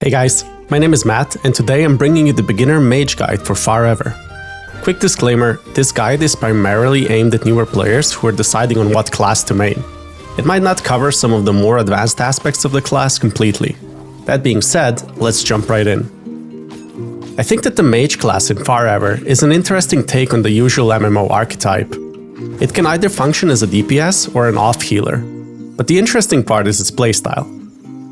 Hey guys, my name is Matt, and today I'm bringing you the beginner mage guide for Farever. Quick disclaimer, this guide is primarily aimed at newer players who are deciding on what class to main. It might not cover some of the more advanced aspects of the class completely. That being said, let's jump right in. I think that the mage class in Farever is an interesting take on the usual MMO archetype. It can either function as a DPS or an off-healer, but the interesting part is its playstyle.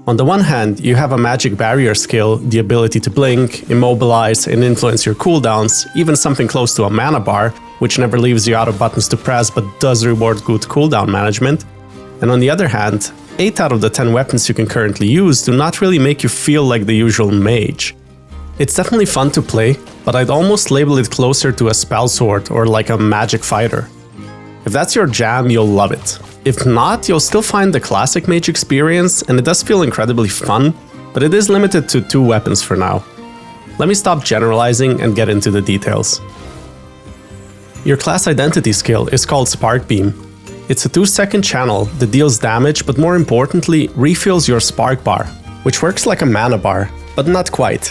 On the one hand, you have a magic barrier skill, the ability to blink, immobilize, and influence your cooldowns, even something close to a mana bar, which never leaves you out of buttons to press but does reward good cooldown management. And on the other hand, 8 out of the 10 weapons you can currently use do not really make you feel like the usual mage. It's definitely fun to play, but I'd almost label it closer to a spell sword or like a magic fighter. If that's your jam, you'll love it. If not, you'll still find the classic mage experience, and it does feel incredibly fun, but it is limited to 2 weapons for now. Let me stop generalizing and get into the details. Your class identity skill is called Spark Beam. It's a 2-second channel that deals damage, but more importantly, refills your spark bar, which works like a mana bar, but not quite.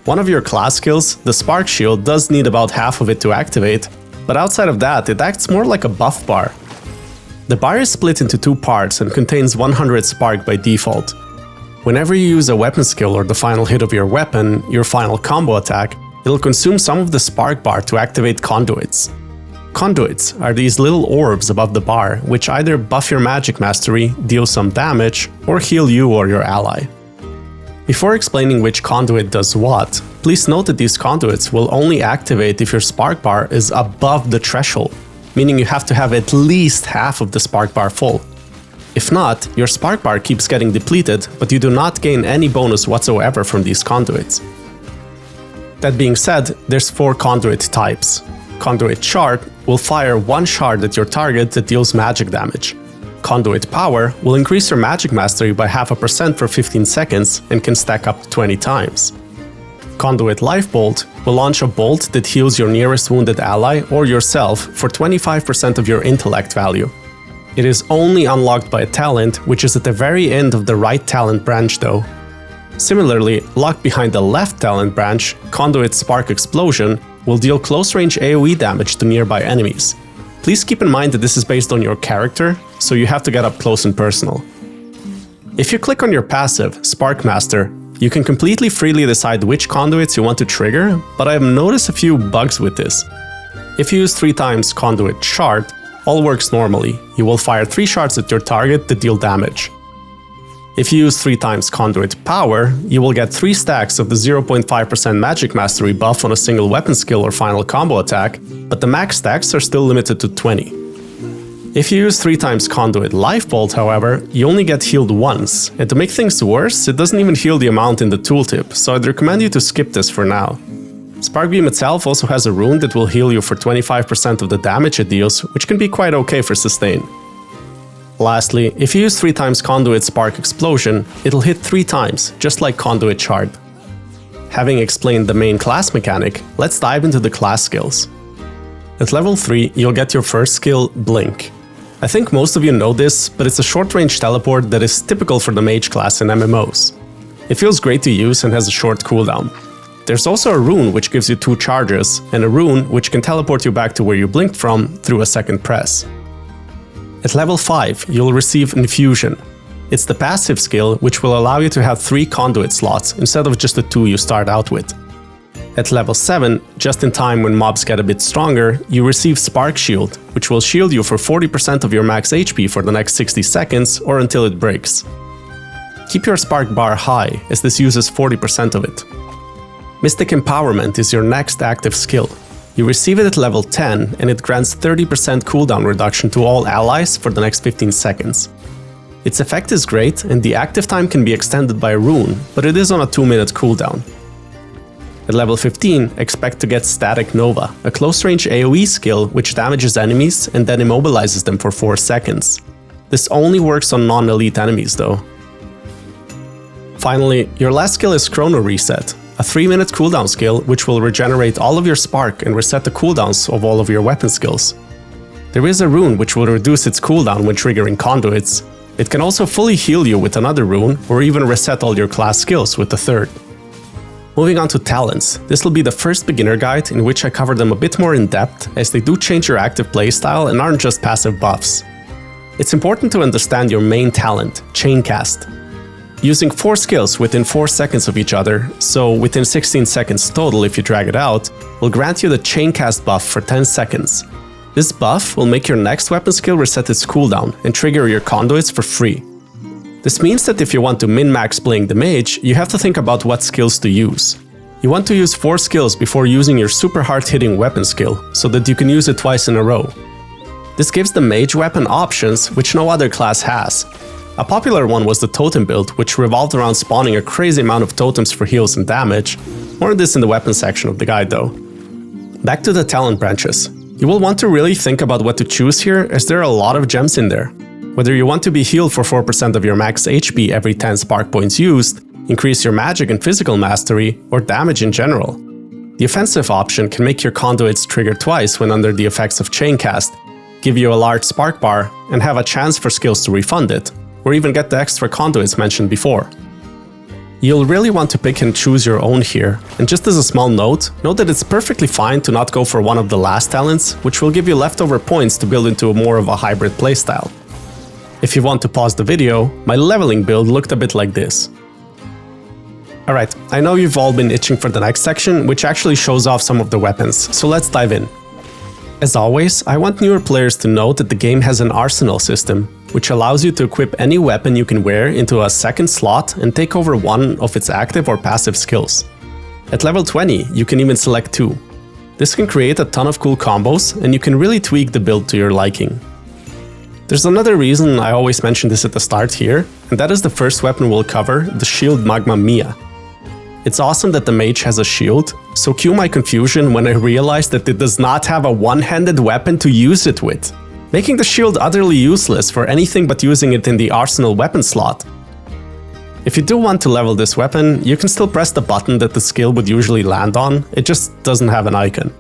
One of your class skills, the Spark Shield, does need about half of it to activate, but outside of that, it acts more like a buff bar. The bar is split into 2 parts and contains 100 spark by default. Whenever you use a weapon skill or the final hit of your weapon, your final combo attack, it'll consume some of the spark bar to activate Conduits. Conduits are these little orbs above the bar, which either buff your magic mastery, deal some damage, or heal you or your ally. Before explaining which conduit does what, please note that these conduits will only activate if your spark bar is above the threshold, meaning you have to have at least half of the spark bar full. If not, your spark bar keeps getting depleted, but you do not gain any bonus whatsoever from these conduits. That being said, there's 4 conduit types. Conduit Shard will fire 1 shard at your target that deals magic damage. Conduit Power will increase your magic mastery by 0.5% for 15 seconds and can stack up to 20 times. Conduit Life Bolt will launch a bolt that heals your nearest wounded ally or yourself for 25% of your intellect value. It is only unlocked by a talent, which is at the very end of the right talent branch though. Similarly, locked behind the left talent branch, Conduit Spark Explosion will deal close-range AoE damage to nearby enemies. Please keep in mind that this is based on your character, so you have to get up close and personal. If you click on your passive, Spark Master, you can completely freely decide which conduits you want to trigger, but I have noticed a few bugs with this. If you use 3 times Conduit Shard, all works normally. You will fire 3 shards at your target that deal damage. If you use 3 times Conduit Power, you will get 3 stacks of the 0.5% magic mastery buff on a single weapon skill or final combo attack, but the max stacks are still limited to 20. If you use 3 times Conduit Life Bolt, however, you only get healed once, and to make things worse, it doesn't even heal the amount in the tooltip, so I'd recommend you to skip this for now. Spark Beam itself also has a rune that will heal you for 25% of the damage it deals, which can be quite okay for sustain. Lastly, if you use 3 times Conduit Spark Explosion, it'll hit 3 times, just like Conduit Shard. Having explained the main class mechanic, let's dive into the class skills. At level 3, you'll get your first skill, Blink. I think most of you know this, but it's a short-range teleport that is typical for the mage class in MMOs. It feels great to use and has a short cooldown. There's also a rune which gives you 2 charges, and a rune which can teleport you back to where you blinked from through a second press. At level 5, you'll receive Infusion. It's the passive skill which will allow you to have 3 conduit slots instead of just the 2 you start out with. At level 7, just in time when mobs get a bit stronger, you receive Spark Shield, which will shield you for 40% of your max HP for the next 60 seconds or until it breaks. Keep your spark bar high, as this uses 40% of it. Mystic Empowerment is your next active skill. You receive it at level 10, and it grants 30% cooldown reduction to all allies for the next 15 seconds. Its effect is great, and the active time can be extended by a rune, but it is on a 2-minute cooldown. At level 15, expect to get Static Nova, a close-range AoE skill which damages enemies and then immobilizes them for 4 seconds. This only works on non-elite enemies though. Finally, your last skill is Chrono Reset, a 3-minute cooldown skill which will regenerate all of your spark and reset the cooldowns of all of your weapon skills. There is a rune which will reduce its cooldown when triggering conduits, It can also fully heal you with another rune, or even reset all your class skills with the third. Moving on to talents, this will be the first beginner guide in which I cover them a bit more in depth, as they do change your active playstyle and aren't just passive buffs. It's important to understand your main talent, Chaincast. Using 4 skills within 4 seconds of each other, so within 16 seconds total if you drag it out, will grant you the Chaincast buff for 10 seconds. This buff will make your next weapon skill reset its cooldown and trigger your Conduits for free. This means that if you want to min-max playing the Mage, you have to think about what skills to use. You want to use 4 skills before using your super hard-hitting weapon skill, so that you can use it twice in a row. This gives the Mage weapon options which no other class has. A popular one was the Totem build, which revolved around spawning a crazy amount of totems for heals and damage. More on this in the weapon section of the guide though. Back to the talent branches. You will want to really think about what to choose here, as there are a lot of gems in there. Whether you want to be healed for 4% of your max HP every 10 spark points used, increase your magic and physical mastery, or damage in general. The offensive option can make your Conduits trigger twice when under the effects of Chaincast, give you a large spark bar, and have a chance for skills to refund it, or even get the extra Conduits mentioned before. You'll really want to pick and choose your own here, and just as a small note, note that it's perfectly fine to not go for one of the last talents, which will give you leftover points to build into more of a hybrid playstyle. If you want to pause the video, my leveling build looked a bit like this. Alright, I know you've all been itching for the next section, which actually shows off some of the weapons, so let's dive in. As always, I want newer players to know that the game has an arsenal system, which allows you to equip any weapon you can wear into a second slot and take over one of its active or passive skills. At level 20, you can even select 2. This can create a ton of cool combos, and you can really tweak the build to your liking. There's another reason I always mention this at the start here, and that is the first weapon we'll cover, the shield Magma Mia. It's awesome that the Mage has a shield, so cue my confusion when I realized that it does not have a one-handed weapon to use it with, making the shield utterly useless for anything but using it in the arsenal weapon slot. If you do want to level this weapon, you can still press the button that the skill would usually land on, it just doesn't have an icon.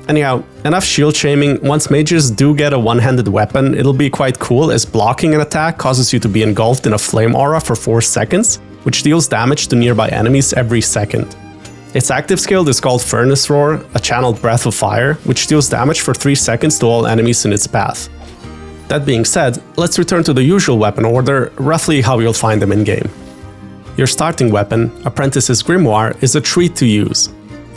Anyhow, enough shield shaming. Once mages do get a one-handed weapon, it'll be quite cool, as blocking an attack causes you to be engulfed in a flame aura for 4 seconds, which deals damage to nearby enemies every second. Its active skill is called Furnace Roar, a channeled breath of fire, which deals damage for 3 seconds to all enemies in its path. That being said, let's return to the usual weapon order, roughly how you'll find them in-game. Your starting weapon, Apprentice's Grimoire, is a treat to use.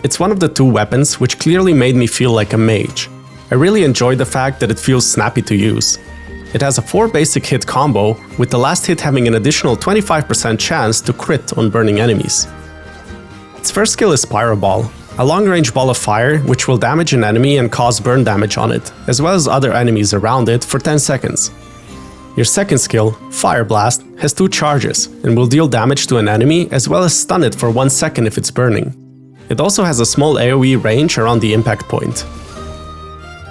It's one of the 2 weapons which clearly made me feel like a mage. I really enjoyed the fact that it feels snappy to use. It has a 4 basic hit combo, with the last hit having an additional 25% chance to crit on burning enemies. Its first skill is Pyro Ball, a long-range ball of fire which will damage an enemy and cause burn damage on it, as well as other enemies around it for 10 seconds. Your second skill, Fire Blast, has 2 charges and will deal damage to an enemy as well as stun it for 1 second if it's burning. It also has a small AoE range around the impact point.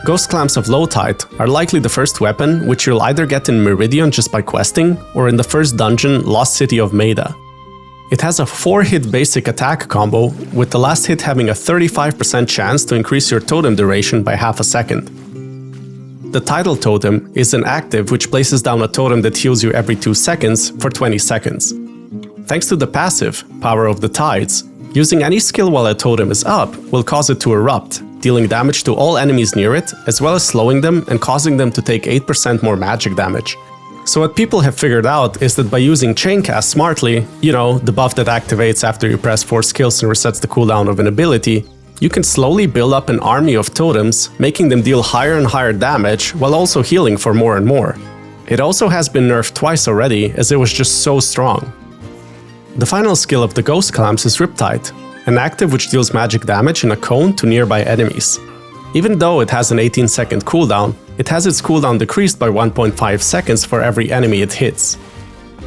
Ghost Clams of Lowtide are likely the first weapon, which you'll either get in Meridian just by questing, or in the first dungeon, Lost City of Maida. It has a 4-hit basic attack combo, with the last hit having a 35% chance to increase your totem duration by half a second. The Tidal Totem is an active which places down a totem that heals you every 2 seconds for 20 seconds. Thanks to the passive, Power of the Tides, using any skill while a totem is up will cause it to erupt, dealing damage to all enemies near it, as well as slowing them and causing them to take 8% more magic damage. So what people have figured out is that by using Chaincast smartly, you know, the buff that activates after you press 4 skills and resets the cooldown of an ability, you can slowly build up an army of totems, making them deal higher and higher damage while also healing for more and more. It also has been nerfed twice already, as it was just so strong. The final skill of the Ghost Clams is Riptide, an active which deals magic damage in a cone to nearby enemies. Even though it has an 18-second cooldown, it has its cooldown decreased by 1.5 seconds for every enemy it hits.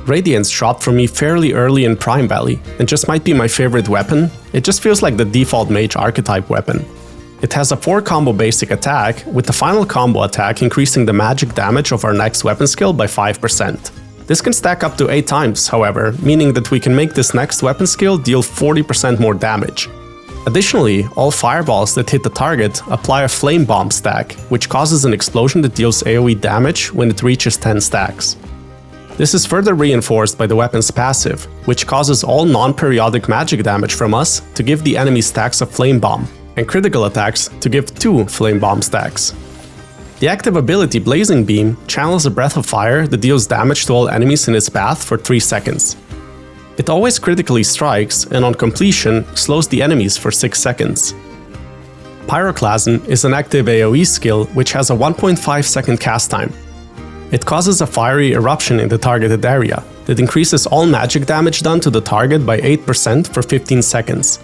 Radiance dropped for me fairly early in Prime Valley, and just might be my favorite weapon. It just feels like the default mage archetype weapon. It has a 4-combo basic attack, with the final combo attack increasing the magic damage of our next weapon skill by 5%. This can stack up to 8 times, however, meaning that we can make this next weapon skill deal 40% more damage. Additionally, all fireballs that hit the target apply a flame bomb stack, which causes an explosion that deals AoE damage when it reaches 10 stacks. This is further reinforced by the weapon's passive, which causes all non-periodic magic damage from us to give the enemy stacks of Flame Bomb, and critical attacks to give 2 Flame Bomb stacks. The active ability Blazing Beam channels a breath of fire that deals damage to all enemies in its path for 3 seconds. It always critically strikes, and on completion, slows the enemies for 6 seconds. Pyroclasm is an active AoE skill which has a 1.5 second cast time. It causes a fiery eruption in the targeted area that increases all magic damage done to the target by 8% for 15 seconds.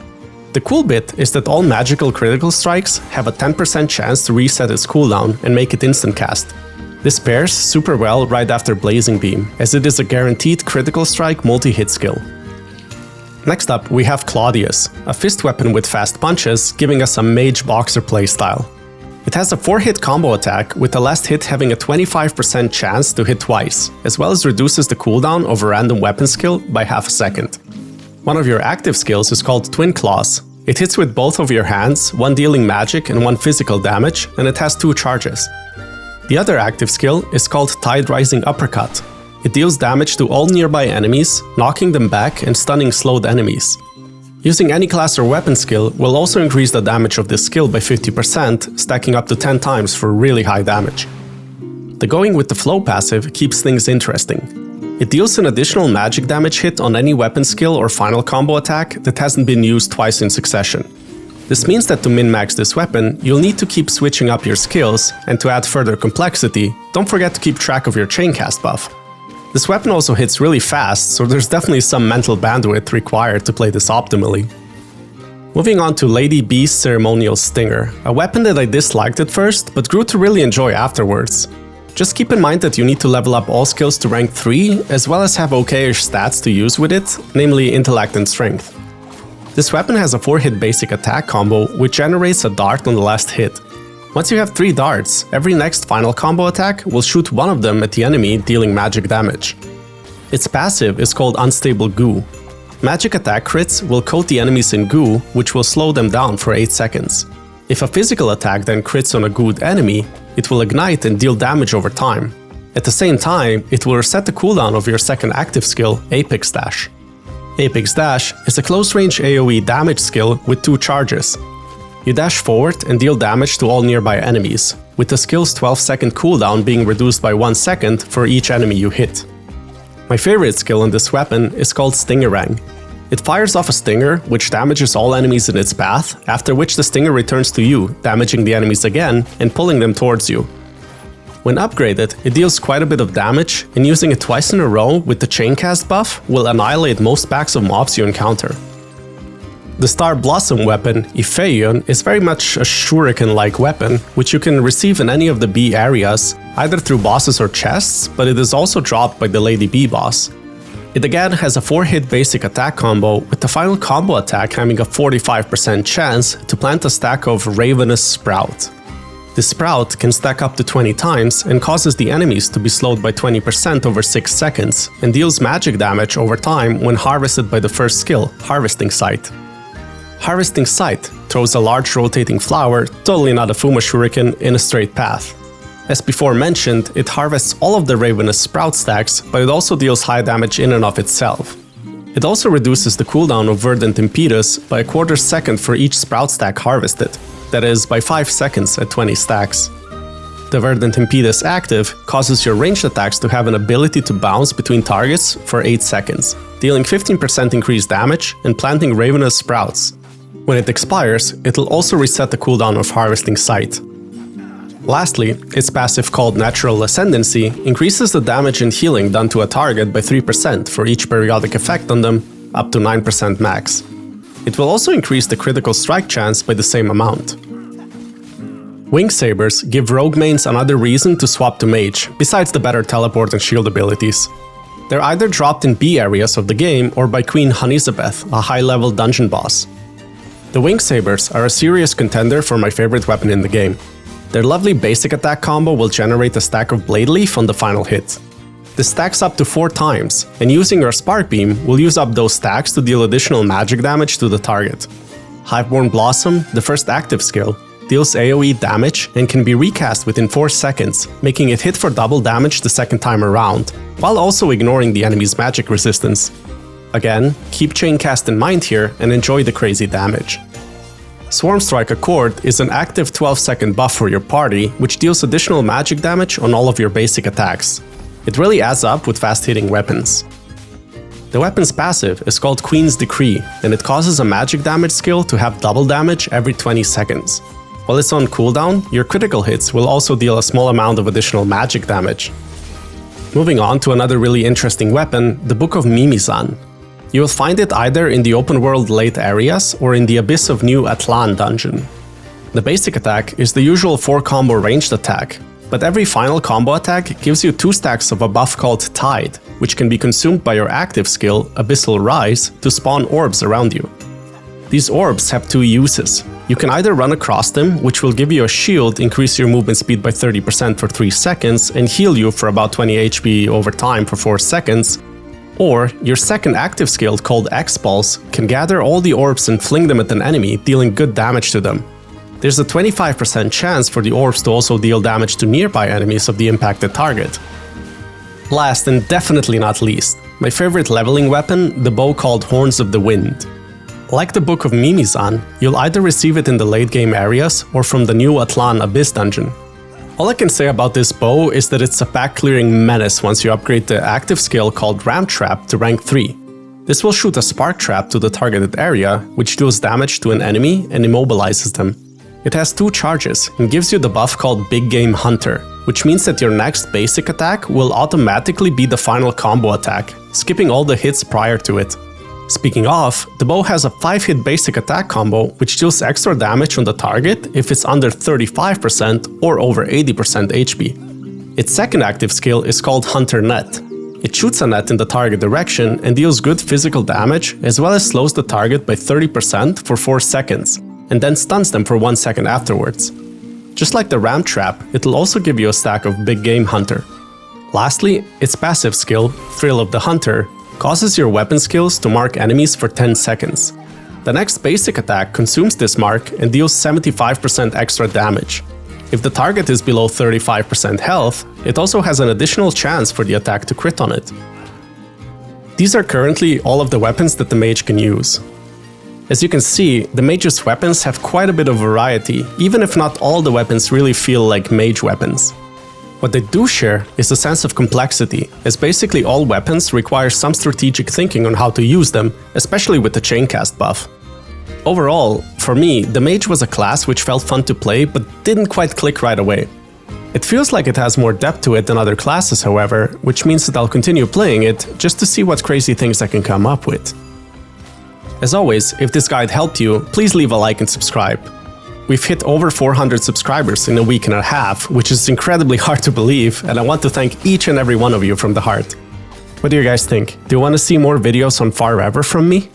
The cool bit is that all magical critical strikes have a 10% chance to reset its cooldown and make it instant cast. This pairs super well right after Blazing Beam, as it is a guaranteed critical strike multi-hit skill. Next up, we have Clawdius, a fist weapon with fast punches, giving us a Mage boxer playstyle. It has a 4-hit combo attack, with the last hit having a 25% chance to hit twice, as well as reduces the cooldown of a random weapon skill by half a second. One of your active skills is called Twin Claws. It hits with both of your hands, one dealing magic and one physical damage, and it has 2 charges. The other active skill is called Tide Rising Uppercut. It deals damage to all nearby enemies, knocking them back and stunning slowed enemies. Using any class or weapon skill will also increase the damage of this skill by 50%, stacking up to 10 times for really high damage. The Going with the Flow passive keeps things interesting. It deals an additional magic damage hit on any weapon skill or final combo attack that hasn't been used twice in succession. This means that to min-max this weapon, you'll need to keep switching up your skills, and to add further complexity, don't forget to keep track of your Chaincast buff. This weapon also hits really fast, so there's definitely some mental bandwidth required to play this optimally. Moving on to Lady B's Ceremonial Stinger, a weapon that I disliked at first, but grew to really enjoy afterwards. Just keep in mind that you need to level up all skills to rank 3, as well as have okay-ish stats to use with it, namely Intellect and Strength. This weapon has a 4-hit basic attack combo, which generates a dart on the last hit. Once you have 3 darts, every next final combo attack will shoot one of them at the enemy, dealing magic damage. Its passive is called Unstable Goo. Magic attack crits will coat the enemies in goo, which will slow them down for 8 seconds. If a physical attack then crits on a gooed enemy, it will ignite and deal damage over time. At the same time, it will reset the cooldown of your second active skill, Apex Dash. Apex Dash is a close-range AoE damage skill with 2 charges. You dash forward and deal damage to all nearby enemies, with the skill's 12-second cooldown being reduced by 1 second for each enemy you hit. My favorite skill in this weapon is called Stingerang. It fires off a stinger, which damages all enemies in its path, after which the stinger returns to you, damaging the enemies again and pulling them towards you. When upgraded, it deals quite a bit of damage, and using it twice in a row with the Chaincast buff will annihilate most packs of mobs you encounter. The Star Blossom weapon, Ipheion, is very much a shuriken-like weapon, which you can receive in any of the B areas, either through bosses or chests, but it is also dropped by the Lady B boss. It again has a 4-hit basic attack combo, with the final combo attack having a 45% chance to plant a stack of Ravenous Sprout. This sprout can stack up to 20 times and causes the enemies to be slowed by 20% over 6 seconds, and deals magic damage over time when harvested by the first skill, Harvesting Sight. Harvesting Sight throws a large rotating flower, totally not a Fuma Shuriken, in a straight path. As before mentioned, it harvests all of the Ravenous Sprout stacks, but it also deals high damage in and of itself. It also reduces the cooldown of Verdant Impetus by a quarter second for each Sprout stack harvested, that is, by 5 seconds at 20 stacks. The Verdant Impetus active causes your ranged attacks to have an ability to bounce between targets for 8 seconds, dealing 15% increased damage and planting Ravenous Sprouts. When it expires, it'll also reset the cooldown of Harvesting Sight. Lastly, its passive called Natural Ascendancy increases the damage and healing done to a target by 3% for each periodic effect on them, up to 9% max. It will also increase the critical strike chance by the same amount. Wingsabers give rogue mains another reason to swap to Mage, besides the better teleport and shield abilities. They're either dropped in B areas of the game or by Queen Elizabeth, a high-level dungeon boss. The Wingsabers are a serious contender for my favorite weapon in the game. Their lovely basic attack combo will generate a stack of Blade Leaf on the final hit. This stacks up to 4 times, and using your Spark Beam will use up those stacks to deal additional magic damage to the target. Hiveborn Blossom, the first active skill, deals AoE damage and can be recast within 4 seconds, making it hit for double damage the second time around, while also ignoring the enemy's magic resistance. Again, keep Chaincast in mind here and enjoy the crazy damage. Swarm Strike Accord is an active 12-second buff for your party, which deals additional magic damage on all of your basic attacks. It really adds up with fast-hitting weapons. The weapon's passive is called Queen's Decree, and it causes a magic damage skill to have double damage every 20 seconds. While it's on cooldown, your critical hits will also deal a small amount of additional magic damage. Moving on to another really interesting weapon, the Book of Mimizan. You will find it either in the open world late areas or in the Abyss of New Atlan dungeon. The basic attack is the usual 4-combo ranged attack, but every final combo attack gives you 2 stacks of a buff called Tide, which can be consumed by your active skill, Abyssal Rise, to spawn orbs around you. These orbs have 2 uses. You can either run across them, which will give you a shield, increase your movement speed by 30% for 3 seconds, and heal you for about 20 HP over time for 4 seconds, or your second active skill called X-Pulse can gather all the orbs and fling them at an enemy, dealing good damage to them. There's a 25% chance for the orbs to also deal damage to nearby enemies of the impacted target. Last and definitely not least, my favorite leveling weapon, the bow called Horns of the Wind. Like the Book of Mimizan, you'll either receive it in the late game areas or from the new Atlan Abyss dungeon. All I can say about this bow is that it's a pack clearing menace once you upgrade the active skill called Ram Trap to rank 3. This will shoot a spark trap to the targeted area, which deals damage to an enemy and immobilizes them. It has 2 charges and gives you the buff called Big Game Hunter, which means that your next basic attack will automatically be the final combo attack, skipping all the hits prior to it. Speaking of, the bow has a 5-hit basic attack combo which deals extra damage on the target if it's under 35% or over 80% HP. Its second active skill is called Hunter Net. It shoots a net in the target direction and deals good physical damage, as well as slows the target by 30% for 4 seconds, and then stuns them for 1 second afterwards. Just like the Ram Trap, it'll also give you a stack of Big Game Hunter. Lastly, its passive skill, Thrill of the Hunter, causes your weapon skills to mark enemies for 10 seconds. The next basic attack consumes this mark and deals 75% extra damage. If the target is below 35% health, it also has an additional chance for the attack to crit on it. These are currently all of the weapons that the mage can use. As you can see, the mage's weapons have quite a bit of variety, even if not all the weapons really feel like mage weapons. What they do share is a sense of complexity, as basically all weapons require some strategic thinking on how to use them, especially with the Chaincast buff. Overall, for me, the mage was a class which felt fun to play but didn't quite click right away. It feels like it has more depth to it than other classes, however, which means that I'll continue playing it just to see what crazy things I can come up with. As always, if this guide helped you, please leave a like and subscribe. We've hit over 400 subscribers in a week and a half, which is incredibly hard to believe, and I want to thank each and every one of you from the heart. What do you guys think? Do you want to see more videos on Farever from me?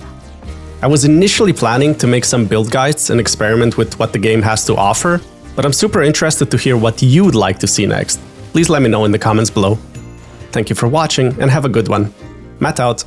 I was initially planning to make some build guides and experiment with what the game has to offer, but I'm super interested to hear what you'd like to see next. Please let me know in the comments below. Thank you for watching and have a good one. Matt out.